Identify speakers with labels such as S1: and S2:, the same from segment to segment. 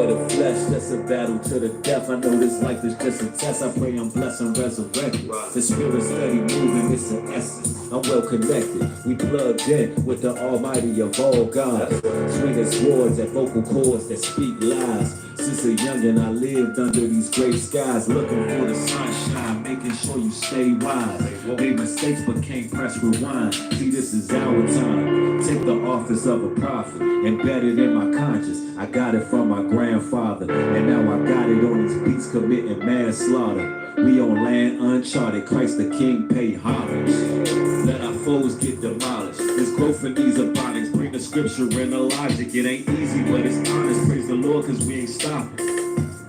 S1: of the flesh, that's a battle to the death. I know this life is just a test. I pray I'm blessed and resurrected. The spirit steady moving, it's an essence. I'm well connected. We plugged in with the Almighty of all gods. Swinging swords at vocal cords that speak lies. Since a youngin', I lived under these gray skies, looking for the sunshine, making sure you stay wise. Made mistakes but can't press rewind. See, this is our time. Take the office of a prophet, embedded in my conscience. I got it from my grandfather, and now I got it on these beats, committing manslaughter. We on land uncharted, Christ the King pay homage. Let our foes get demolished. There's growth in these abonics. Bring the scripture and the logic. It ain't easy, but it's honest. Praise the Lord, cause we ain't stopping.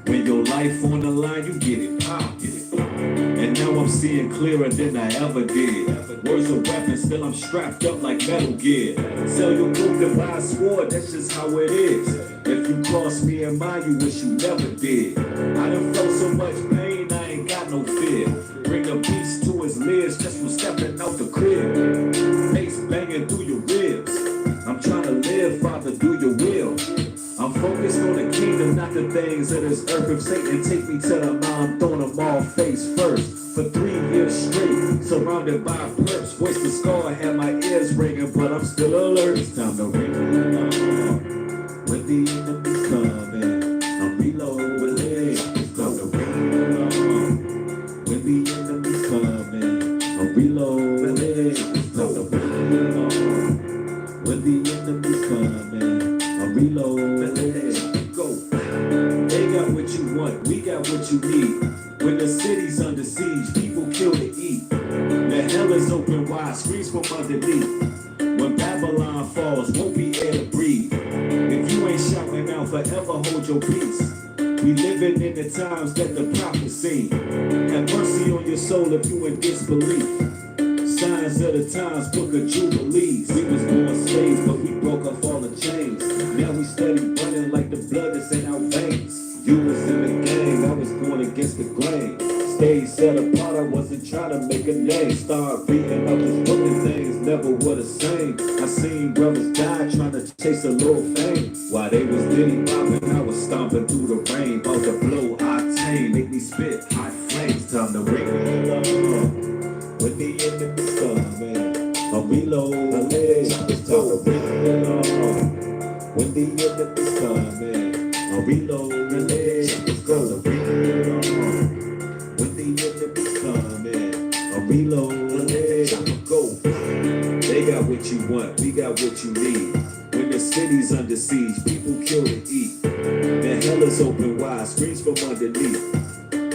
S1: When your life on the line, you get it popped. And now I'm seeing clearer than I ever did. Words of weapons, still I'm strapped up like Metal Gear. Sell your book to buy a sword, that's just how it is. If you cross me in mind, you wish you never did. I done felt so much pain, I ain't got no fear. Bring a beast to his lids just from stepping out the crib. Bass banging through your ribs. I'm trying to live, Father, do your will. I'm focused on the kingdom, not the things of this earth. If Satan take me to the mount, I'm throwing them all face first. For 3 years straight, surrounded by perps. Voice the scar, had my ears ringing, but I'm still alert. It's time to ring the alarm. When the enemy's coming, I'm reloading. It's time to ring the alarm. When the enemy's coming, I'm reloading. It's time to ring the alarm. When the enemy's coming, I'm reloading. Go. They got what you want, we got what you need. When the city's under siege, people kill to eat. The hell is open wide, screams from underneath. When Babylon falls, won't be air to breathe. If you ain't shouting out forever, hold your peace. We living in the times that the prophets seen. Have mercy on your soul if you in disbelief. Signs of the times, book of jubilees. We was born slaves, but we broke off all the chains. Now we steady running like the blood that's in our veins. You was in the game, I was going against the grain. Stayed set apart, I wasn't trying to make a name. Start reading up this book and things never were the same. I seen brothers die trying to chase a little fame. While they was diddy bopping, I was stomping through the rain. About to blow octane, make me spit hot flames. Time to ring the alarm. When the enemy's coming, I'm reloading. It's time to ring the alarm. When the enemy's coming, I'm reloading. It's time to ring the alarm. When the enemy's coming, I'm reloading. It's time to go. They got what you want, we got what you need. When the city's under siege, people kill to eat. The hell is open wide, screams from underneath.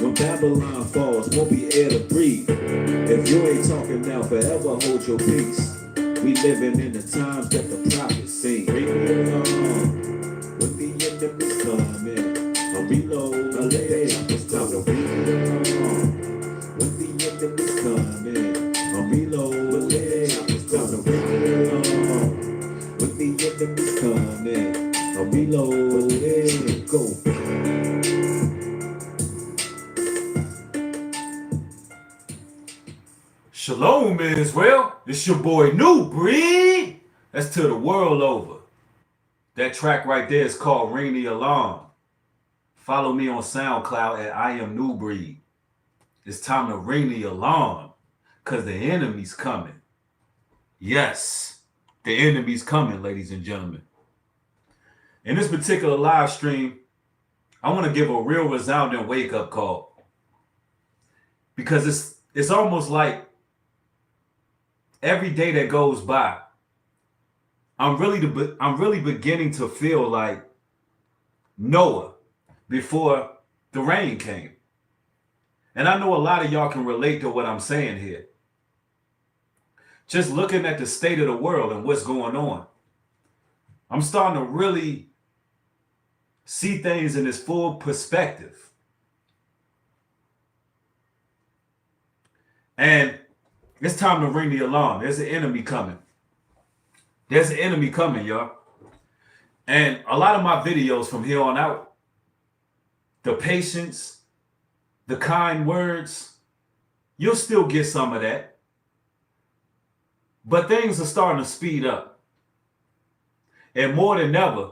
S1: When Babylon falls, won't be air to breathe. If you ain't talking now, forever hold your peace. We living in the times that the prophets sing. Ring the alarm. When the enemy's coming, I'm reloading. It's time to ring the alarm. When the enemy's coming, I'm reloading. It's time to ring the alarm. When the enemy's coming, I'm reloading. Go.
S2: Shalom, Israel. It's your boy New Breed. That's to the world over. That track right there is called Ring the Alarm. Follow me on SoundCloud at I Am New Breed. It's time to ring the alarm because the enemy's coming. Yes, the enemy's coming, ladies and gentlemen. In this particular live stream, I want to give a real resounding wake-up call because it's almost like every day that goes by, I'm really beginning to feel like Noah before the rain came. And I know a lot of y'all can relate to what I'm saying here. Just looking at the state of the world and what's going on, I'm starting to really see things in its full perspective. And it's time to ring the alarm. There's an enemy coming. There's an enemy coming, y'all. And a lot of my videos from here on out, the patience, the kind words, you'll still get some of that. But things are starting to speed up. And more than ever,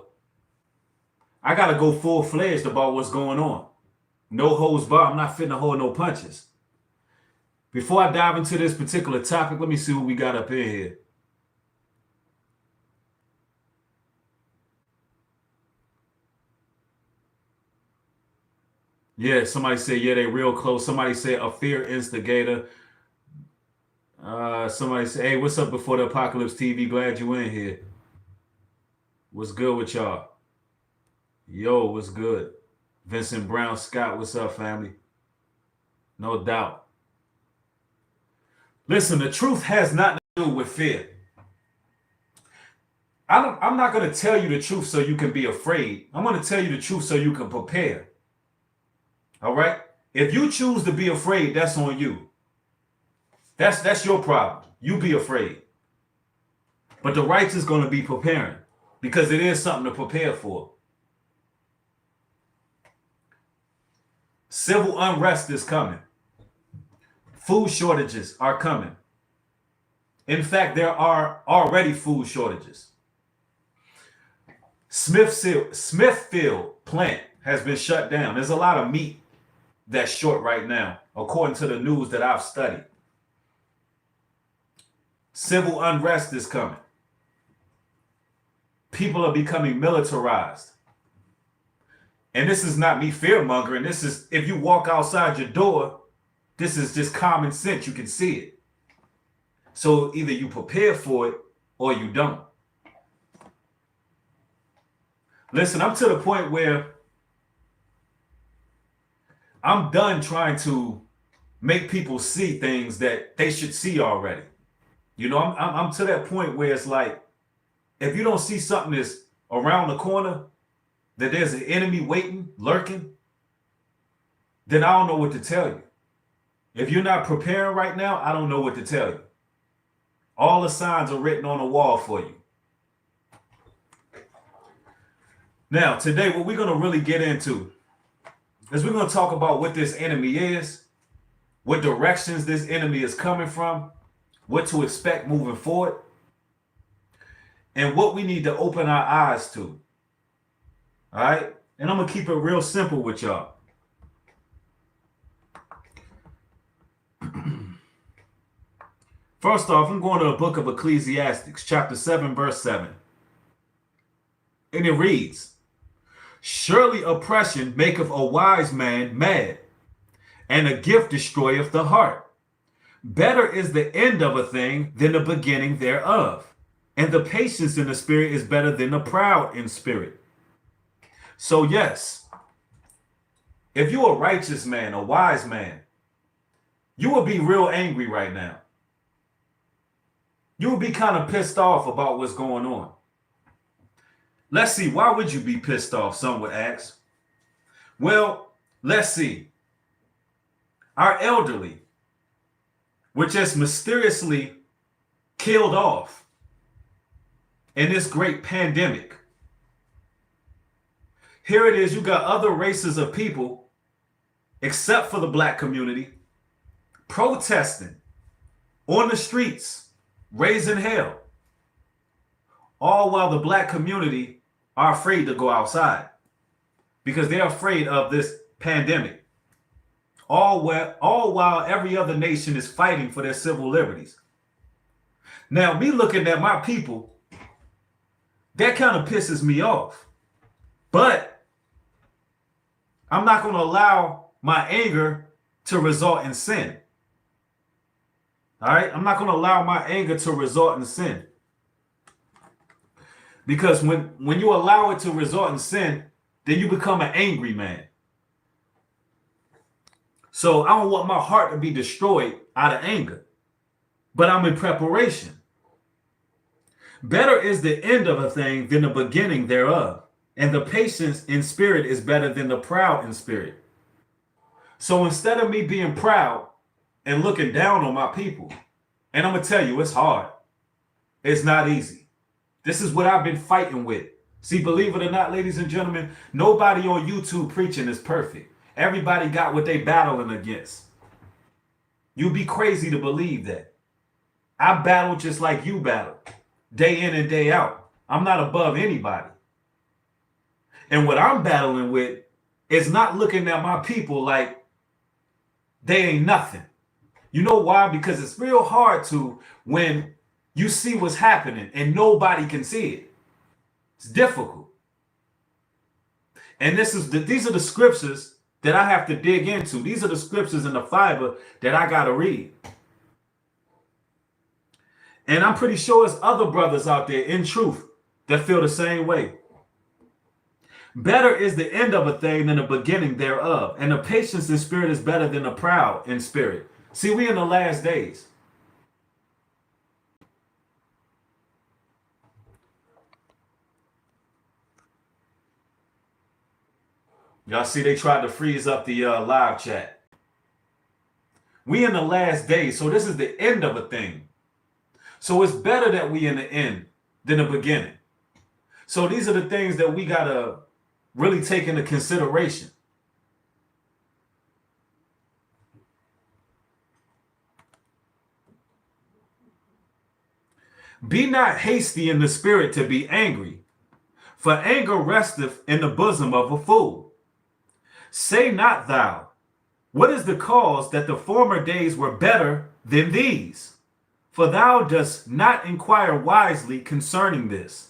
S2: I got to go full-fledged about what's going on. No holds barred. I'm not fitting to hold no punches. Before I dive into this particular topic, let me see what we got up in here. Yeah, somebody said, yeah, they real close. Somebody said a fear instigator. Somebody said, hey, what's up before the apocalypse TV? Glad you in here. What's good with y'all? Yo, what's good? Vincent Brown Scott, what's up, family? No doubt. Listen, the truth has nothing to do with fear. I'm not going to tell you the truth so you can be afraid. I'm going to tell you the truth so you can prepare. All right? If you choose to be afraid, that's on you. That's your problem. You be afraid. But the righteous is going to be preparing because it is something to prepare for. Civil unrest is coming. Food shortages are coming. In fact, there are already food shortages. Smithfield plant has been shut down. There's a lot of meat that's short right now, according to the news that I've studied. Civil unrest is coming. People are becoming militarized. And this is not me fear-mongering. This is, if you walk outside your door, this is just common sense. You can see it. So either you prepare for it or you don't. Listen, I'm to the point where I'm done trying to make people see things that they should see already. You know, I'm to that point where it's like, if you don't see something that's around the corner, that there's an enemy waiting, lurking, then I don't know what to tell you. If you're not preparing right now, I don't know what to tell you. All the signs are written on the wall for you. Now, today, what we're going to really get into is we're going to talk about what this enemy is, what directions this enemy is coming from, what to expect moving forward, and what we need to open our eyes to. All right? And I'm going to keep it real simple with y'all. First off, I'm going to the book of Ecclesiastes, chapter 7, verse 7. And it reads, surely oppression maketh a wise man mad, and a gift destroyeth the heart. Better is the end of a thing than the beginning thereof, and the patience in the spirit is better than the proud in spirit. So yes, if you're a righteous man, a wise man, you will be real angry right now. You will be kind of pissed off about what's going on. Let's see, why would you be pissed off, some would ask? Well, let's see. Our elderly were just mysteriously killed off in this great pandemic. Here it is, you got other races of people, except for the black community, protesting on the streets, raising hell, all while the black community are afraid to go outside because they're afraid of this pandemic. All while every other nation is fighting for their civil liberties. Now, me looking at my people, that kind of pisses me off. But I'm not going to allow my anger to result in sin. All right? I'm not going to allow my anger to result in sin. Because when you allow it to result in sin, then you become an angry man. So I don't want my heart to be destroyed out of anger, but I'm in preparation. Better is the end of a thing than the beginning thereof, and the patience in spirit is better than the proud in spirit. So instead of me being proud and looking down on my people, and I'm going to tell you, it's hard. It's not easy. This is what I've been fighting with. See, believe it or not, ladies and gentlemen, nobody on YouTube preaching is perfect. Everybody got what they battling against. You'd be crazy to believe that. I battle just like you battle, day in and day out. I'm not above anybody. And what I'm battling with is not looking at my people like they ain't nothing. You know why? Because it's real hard to when you see what's happening and nobody can see it. It's difficult. And these are the scriptures that I have to dig into. These are the scriptures in the fiber that I got to read. And I'm pretty sure there's other brothers out there in truth that feel the same way. Better is the end of a thing than the beginning thereof. And the patience in spirit is better than the proud in spirit. See, we in the last days. Y'all see they tried to freeze up the live chat. We in the last days, so this is the end of a thing. So it's better that we in the end than the beginning. So these are the things that we got to really take into consideration. Be not hasty in the spirit to be angry, for anger resteth in the bosom of a fool. Say not thou, what is the cause that the former days were better than these? For thou dost not inquire wisely concerning this.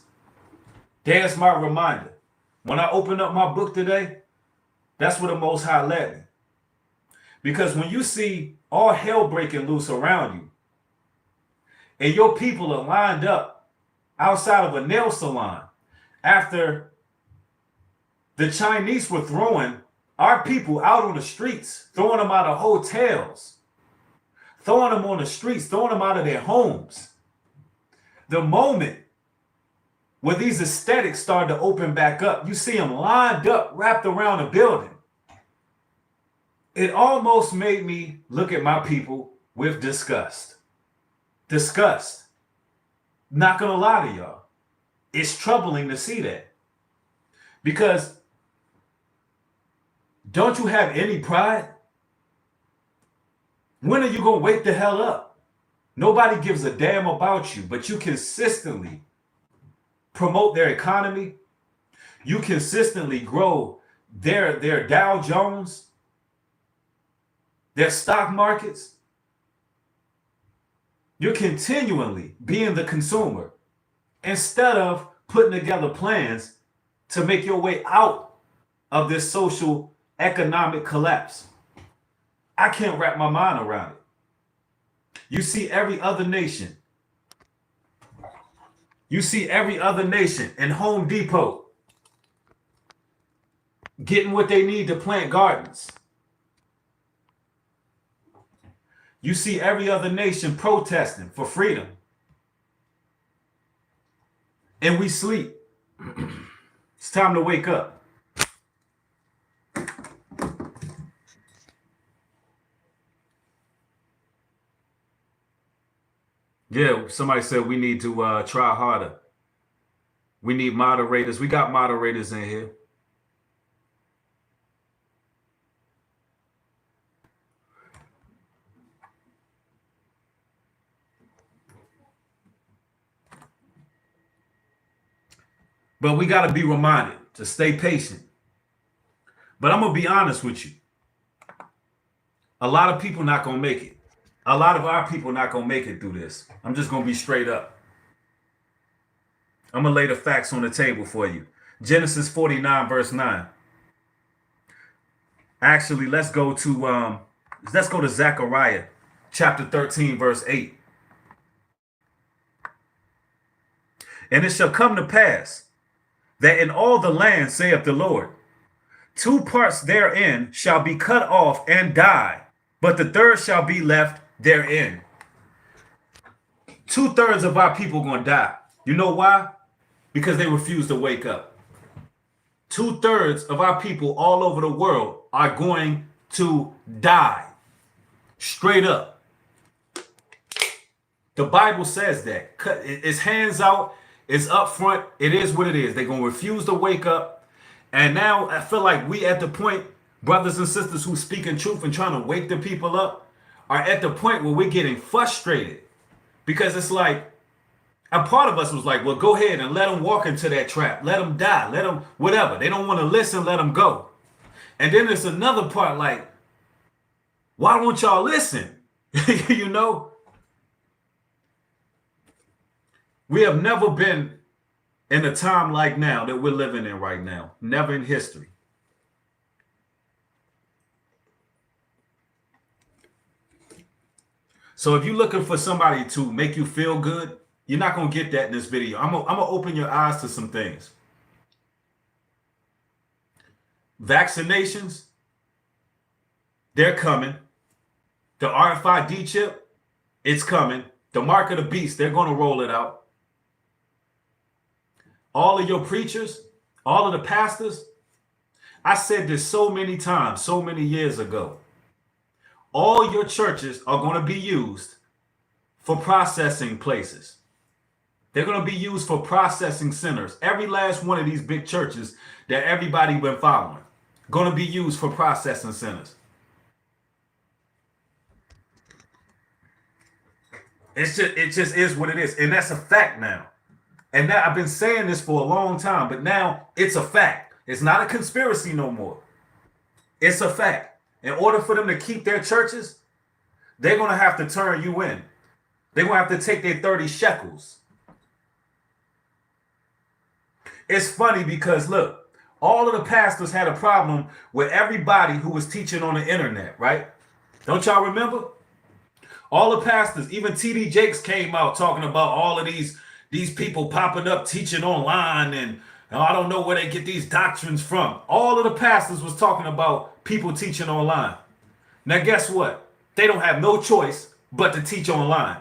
S2: There's my reminder. When I opened up my book today, that's where the Most High led me. Because when you see all hell breaking loose around you, and your people are lined up outside of a nail salon after the Chinese were throwing our people out on the streets, throwing them out of hotels, throwing them on the streets, throwing them out of their homes. The moment where these aesthetics started to open back up, you see them lined up, wrapped around a building. It almost made me look at my people with disgust. Disgust. Not gonna lie to y'all. It's troubling to see that. Because don't you have any pride? When are you gonna wake the hell up? Nobody gives a damn about you, but you consistently promote their economy. You consistently grow their Dow Jones, their stock markets. You're continually being the consumer instead of putting together plans to make your way out of this social economic collapse. I can't wrap my mind around it. You see every other nation. You see every other nation in Home Depot getting what they need to plant gardens. You see every other nation protesting for freedom. And we sleep. It's time to wake up. Yeah, somebody said we need to try harder. We need moderators. We got moderators in here. But we got to be reminded to stay patient. But I'm going to be honest with you. A lot of people not going to make it. A lot of our people not going to make it through this. I'm just going to be straight up. I'm going to lay the facts on the table for you. Genesis 49 verse 9. Actually, let's go to Zechariah chapter 13 verse 8. And it shall come to pass that in all the land, saith the Lord, 2 parts therein shall be cut off and die, but the third shall be left therein. 2/3 of our people going to die. You know why? Because they refuse to wake up. 2/3 of our people all over the world are going to die. Straight up. The Bible says that. It's hands out. It's up front. It is what it is. They're going to refuse to wake up. And now I feel like we at the point, brothers and sisters who speak in truth and trying to wake the people up, are at the point where we're getting frustrated. Because it's like, A part of us was like, well, go ahead and let them walk into that trap. Let them die. Let them whatever. They don't want to listen. Let them go. And then there's another part like, why won't y'all listen? You know, we have never been in a time like now that we're living in right now. Never in history. So if you're looking for somebody to make you feel good, you're not going to get that in this video. I'm going to open your eyes to some things. Vaccinations, they're coming. The RFID chip, it's coming. The mark of the beast, they're going to roll it out. All of your preachers, all of the pastors, I said this so many times, so many years ago. All your churches are going to be used for processing places. They're going to be used for processing centers. Every last one of these big churches that everybody been following, going to be used for processing centers. It just is what it is. And that's a fact now. And now I've been saying this for a long time, but now it's a fact. It's not a conspiracy no more. It's a fact. In order for them to keep their churches, they're going to have to turn you in. They're going to have to take their 30 shekels. It's funny because, look, all of the pastors had a problem with everybody who was teaching on the internet, right? Don't y'all remember? All the pastors, even T.D. Jakes came out talking about all of these people popping up teaching online and I don't know where they get these doctrines from. All of the pastors was talking about people teaching online. Now, guess what? They don't have no choice but to teach online.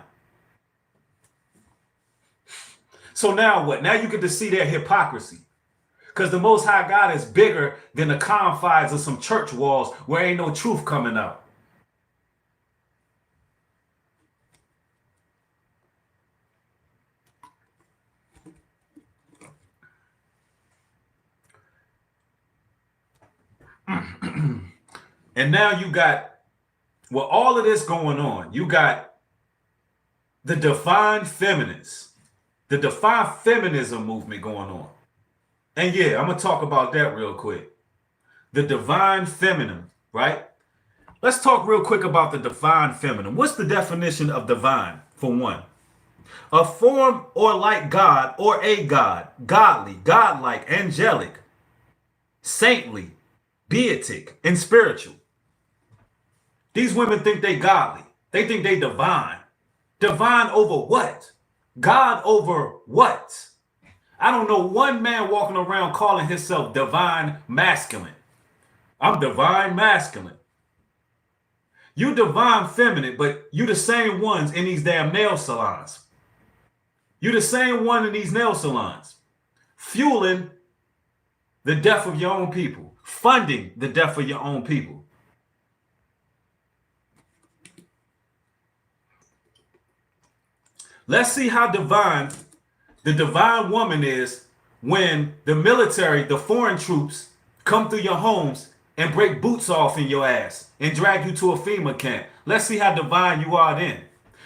S2: So now what? Now you get to see their hypocrisy. Because the Most High God is bigger than the confines of some church walls where ain't no truth coming out. And now you got, with all of this going on, you got the divine feminists, the divine feminism movement going on. And yeah, I'm going to talk about that real quick. The divine feminine, right? Let's talk real quick about the divine feminine. What's the definition of divine, for one? A form or like God or a God, godly, godlike, angelic, saintly, beatic, and spiritual. These women think they godly. They think they divine. Divine over what? God over what? I don't know one man walking around calling himself divine masculine. I'm divine masculine. You divine feminine, but you the same ones in these damn nail salons. You the same one in these nail salons, fueling the death of your own people, funding the death of your own people. Let's see how divine the divine woman is when the military, the foreign troops, come through your homes and break boots off in your ass and drag you to a FEMA camp. Let's see how divine you are then.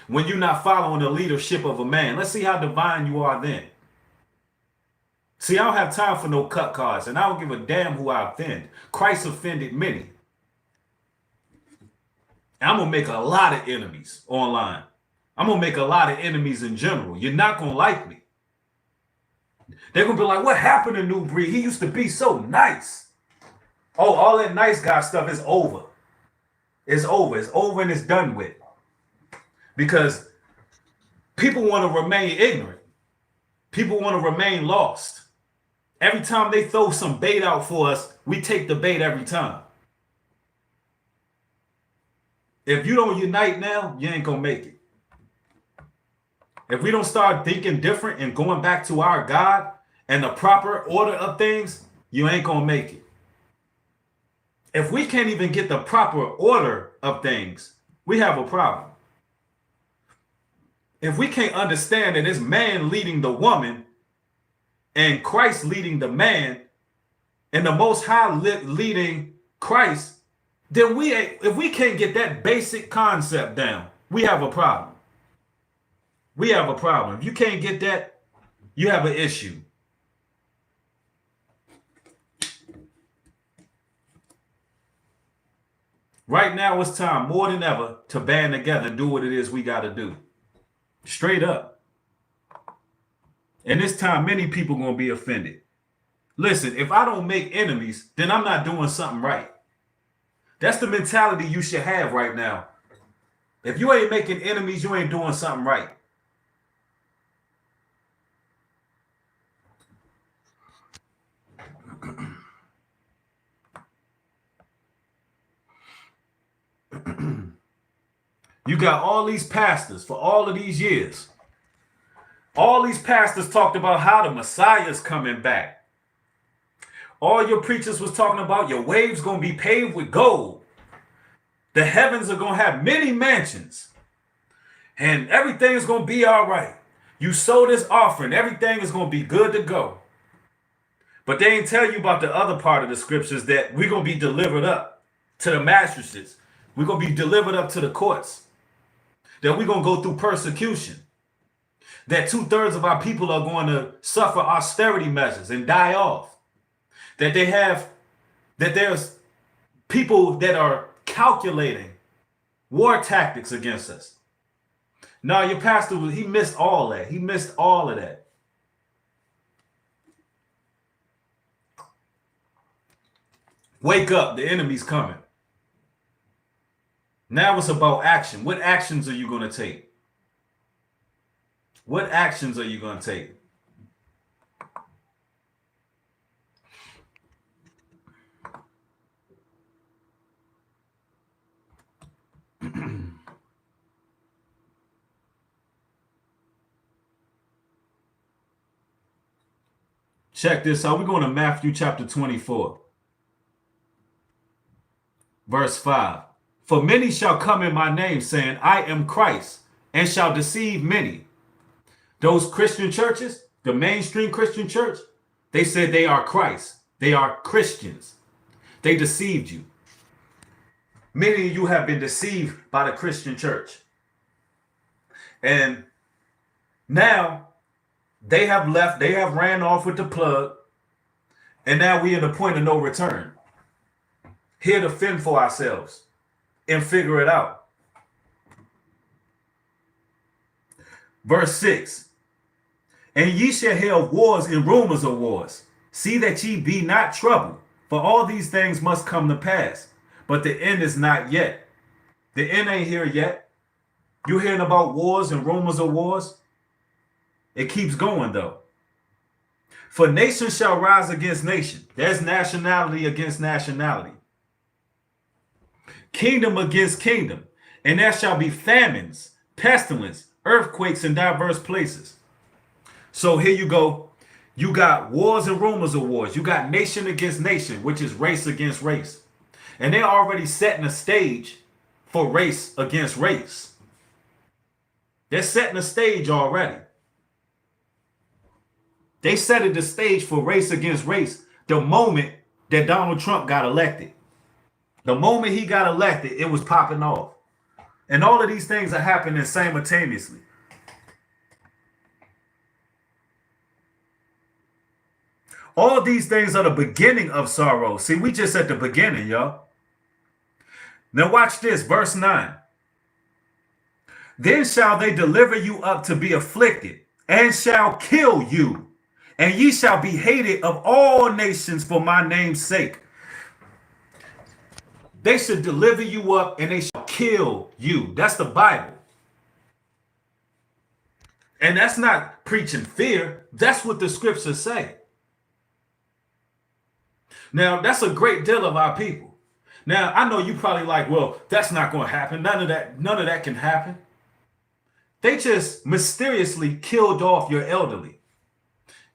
S2: When you're not following the leadership of a man. Let's see how divine you are then. See, I don't have time for no cut cards, and I don't give a damn who I offend. Christ offended many. And I'm going to make a lot of enemies online. I'm going to make a lot of enemies in general. You're not going to like me. They're going to be like, what happened to New Breed? He used to be so nice. Oh, all that nice guy stuff is over. It's over. It's over and it's done with. Because people want to remain ignorant. People want to remain lost. Every time they throw some bait out for us, we take the bait every time. If you don't unite now, you ain't going to make it. If we don't start thinking different and going back to our God and the proper order of things, you ain't going to make it. If we can't even get the proper order of things, we have a problem. If we can't understand that it's man leading the woman and Christ leading the man and the Most High leading Christ, then if we can't get that basic concept down, we have a problem. We have a problem. If you can't get that, you have an issue. Right now, it's time more than ever to band together and do what it is we got to do. Straight up. And this time, many people going to be offended. Listen, if I don't make enemies, then I'm not doing something right. That's the mentality you should have right now. If you ain't making enemies, you ain't doing something right. You got all these pastors for all of these years. All these pastors talked about how the Messiah is coming back. All your preachers was talking about your waves going to be paved with gold. The heavens are going to have many mansions. And everything is going to be all right. You sow this offering, everything is going to be good to go. But they ain't tell you about the other part of the scriptures, that we're going to be delivered up to the magistrates. We're going to be delivered up to the courts. That we're going to go through persecution. That 2/3 of our people are going to suffer austerity measures and die off. That there's people that are calculating war tactics against us. No, your pastor, he missed all that. He missed all of that. Wake up, the enemy's coming. Now it's about action. What actions are you going to take? What actions are you going to take? Check this out. We're going to Matthew chapter 24, verse 5. For many shall come in my name, saying, I am Christ, and shall deceive many. Those Christian churches, the mainstream Christian church, they said they are Christ. They are Christians. They deceived you. Many of you have been deceived by the Christian church. And now they have left. They have ran off with the plug. And now we're at a point of no return. Here to fend for ourselves and figure it out. Verse 6. And ye shall hear of wars and rumors of wars. See that ye be not troubled, for all these things must come to pass. But the end is not yet. The end ain't here yet. You hearing about wars and rumors of wars? It keeps going though. For nation shall rise against nation. There's nationality against nationality. Kingdom against kingdom. And there shall be famines, pestilence, earthquakes in diverse places. So here you go. You got wars and rumors of wars. You got nation against nation, which is race against race. And they're already setting a stage for race against race. They're setting a stage already. They set the stage for race against race the moment that Donald Trump got elected. The moment he got elected, it was popping off. And all of these things are happening simultaneously. All these things are the beginning of sorrow. See, we just at the beginning, y'all. Now watch this, verse 9. Then shall they deliver you up to be afflicted, and shall kill you, and ye shall be hated of all nations for my name's sake. They should deliver you up and they shall kill you. That's the Bible. And that's not preaching fear. That's what the scriptures say. Now, that's a great deal of our people. Now, I know you probably like, well, that's not going to happen. None of that can happen. They just mysteriously killed off your elderly.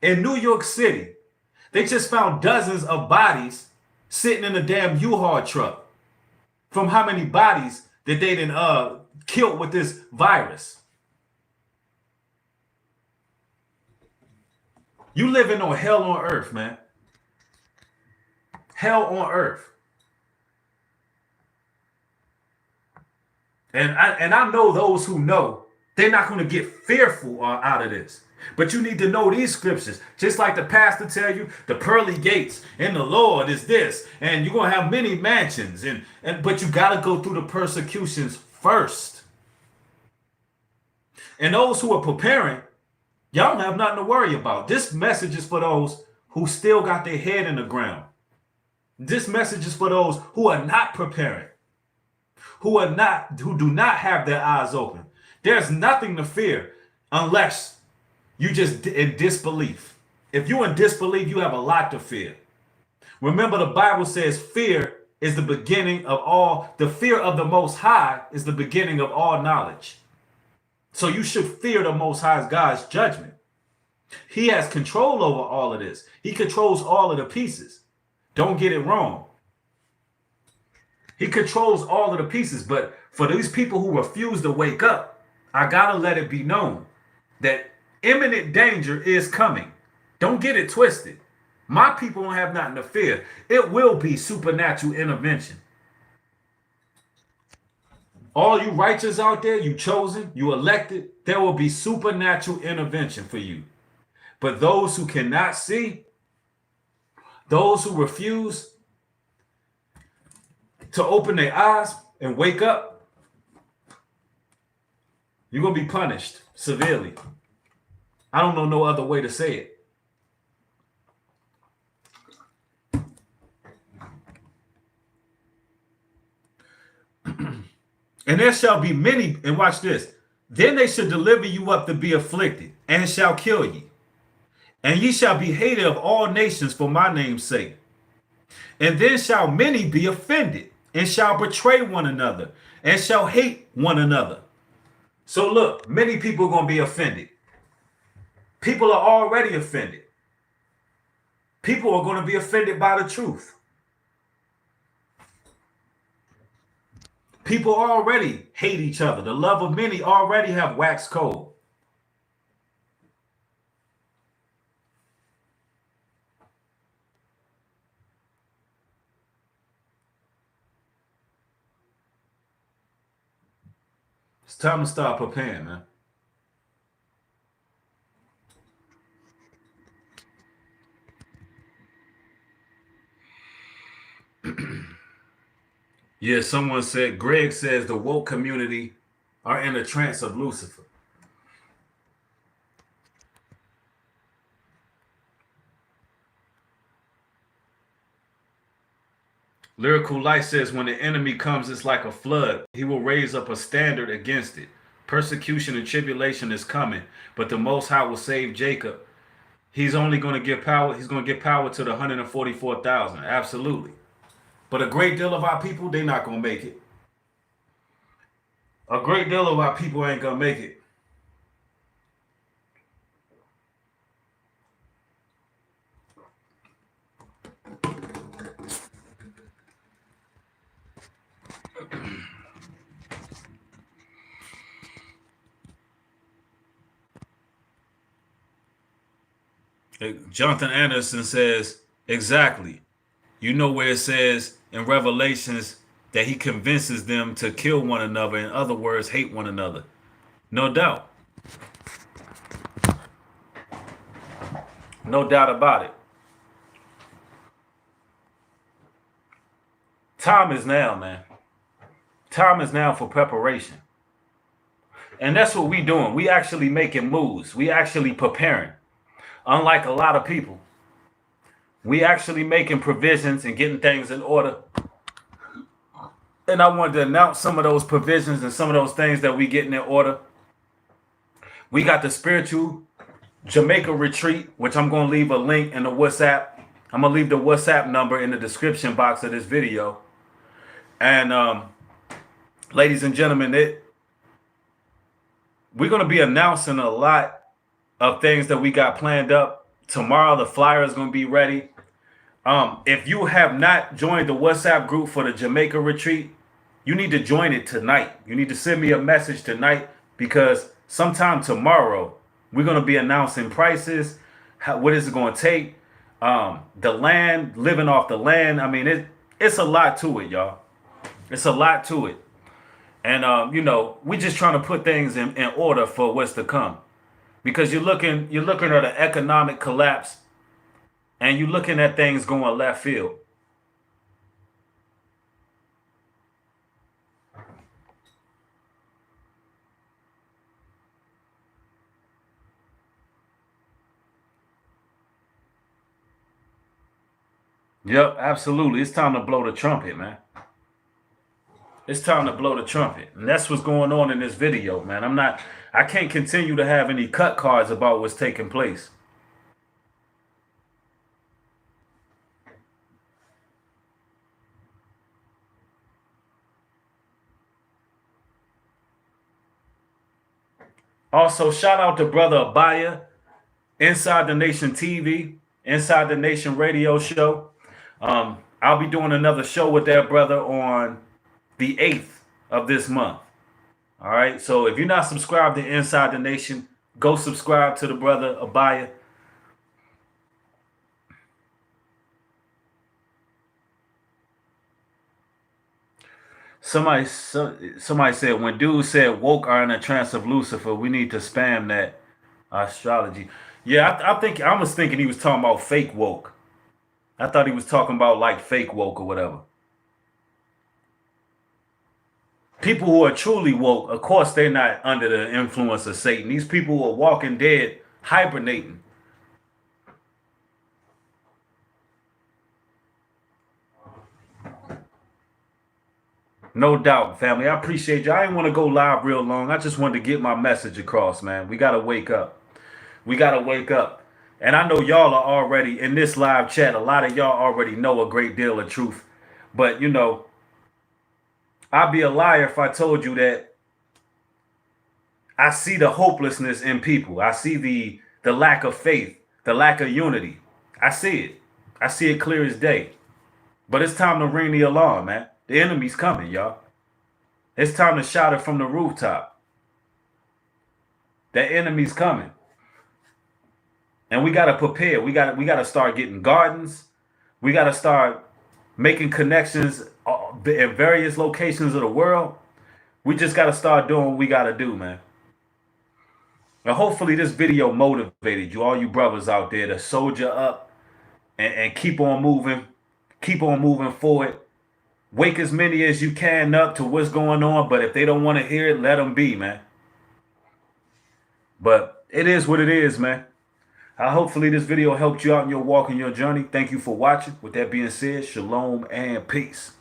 S2: In New York City, they just found dozens of bodies sitting in a damn U-Haul truck from how many bodies that they done killed with this virus. You living on hell on earth, man. Hell on earth. And I know those who know They're not going to get fearful out of this. But you need to know these scriptures. Just like the pastor tell you, the pearly gates in the Lord is this. And you're going to have many mansions. But you got to go through the persecutions first. And those who are preparing, y'all don't have nothing to worry about. This message is for those who still got their head in the ground. This message is for those who are not preparing, who do not have their eyes open. There's nothing to fear unless you just in disbelief. If you're in disbelief, you have a lot to fear. Remember, the Bible says fear is the beginning of all. The fear of the Most High is the beginning of all knowledge. So you should fear the Most High's God's judgment. He has control over all of this. He controls all of the pieces. Don't get it wrong. He controls all of the pieces. But for these people who refuse to wake up, I gotta let it be known that imminent danger is coming. Don't get it twisted. My people don't have nothing to fear. It will be supernatural intervention. All you righteous out there, you chosen, you elected, there will be supernatural intervention for you. But those who cannot see, those who refuse to open their eyes and wake up, you're going to be punished severely. I don't know no other way to say it. And there shall be many, and watch this, then they shall deliver you up to be afflicted, and shall kill ye. And ye shall be hated of all nations for my name's sake. And then shall many be offended, and shall betray one another, and shall hate one another. So look, many people are going to be offended. People are already offended. People are going to be offended by the truth. People already hate each other. The love of many already have waxed cold. It's time to start preparing, man. Yeah, someone said, Greg says the woke community are in a trance of Lucifer. Lyrical Light says, when the enemy comes, it's like a flood. He will raise up a standard against it. Persecution and tribulation is coming, but the Most High will save Jacob. He's only going to give power. He's going to give power to the 144,000. Absolutely. But a great deal of our people, they're not going to make it. A great deal of our people ain't going to make it. Jonathan Anderson says, exactly. You know where it says in Revelations that he convinces them to kill one another. In other words, hate one another. No doubt. No doubt about it. Time is now, man. Time is now for preparation. And that's what we doing. We actually making moves. We actually preparing. Unlike a lot of people. We actually making provisions and getting things in order. And I wanted to announce some of those provisions and some of those things that we getting in order. We got the spiritual Jamaica retreat, which I'm going to leave a link in the WhatsApp. I'm going to leave the WhatsApp number in the description box of this video. And ladies and gentlemen, we're going to be announcing a lot of things that we got planned up. Tomorrow, the flyer is going to be ready. If you have not joined the WhatsApp group for the Jamaica retreat, you need to join it tonight. You need to send me a message tonight because sometime tomorrow, we're going to be announcing prices, what is it going to take, the land, living off the land. I mean, it's a lot to it, y'all. It's a lot to it. And you know, we just trying to put things in order for what's to come. Because you're looking at an economic collapse, and you're looking at things going left field. Yep, absolutely. It's time to blow the trumpet, man. It's time to blow the trumpet. And that's what's going on in this video, man. I can't continue to have any cut cards about what's taking place. Also, shout out to brother Abaya, Inside the Nation TV, Inside the Nation radio show. I'll be doing another show with that brother on the 8th of this month. All right. So if you're not subscribed to Inside the Nation, go subscribe to the brother Abaya. Somebody said when dudes said woke are in a trance of Lucifer, we need to spam that astrology. Yeah, I think I was thinking he was talking about fake woke. I thought he was talking about like fake woke or whatever. People who are truly woke, of course, they're not under the influence of Satan. These people who are walking dead, hibernating. No doubt, family. I appreciate you. I didn't want to go live real long. I just wanted to get my message across, man. We got to wake up. We got to wake up. And I know y'all are already in this live chat. A lot of y'all already know a great deal of truth. But, you know, I'd be a liar if I told you that I see the hopelessness in people. I see the lack of faith, the lack of unity. I see it. I see it clear as day. But it's time to ring the alarm, man. The enemy's coming, y'all. It's time to shout it from the rooftop. The enemy's coming. And we got to prepare. We got to start getting gardens. We got to start making connections in various locations of the world. We just got to start doing what we got to do, man. And hopefully this video motivated you, all you brothers out there, to soldier up and keep on moving forward. Wake as many as you can up to what's going on, but if they don't want to hear it, let them be, man. But it is what it is, man. Hopefully this video helped you out in your walk and your journey. Thank you for watching. With that being said, shalom and peace.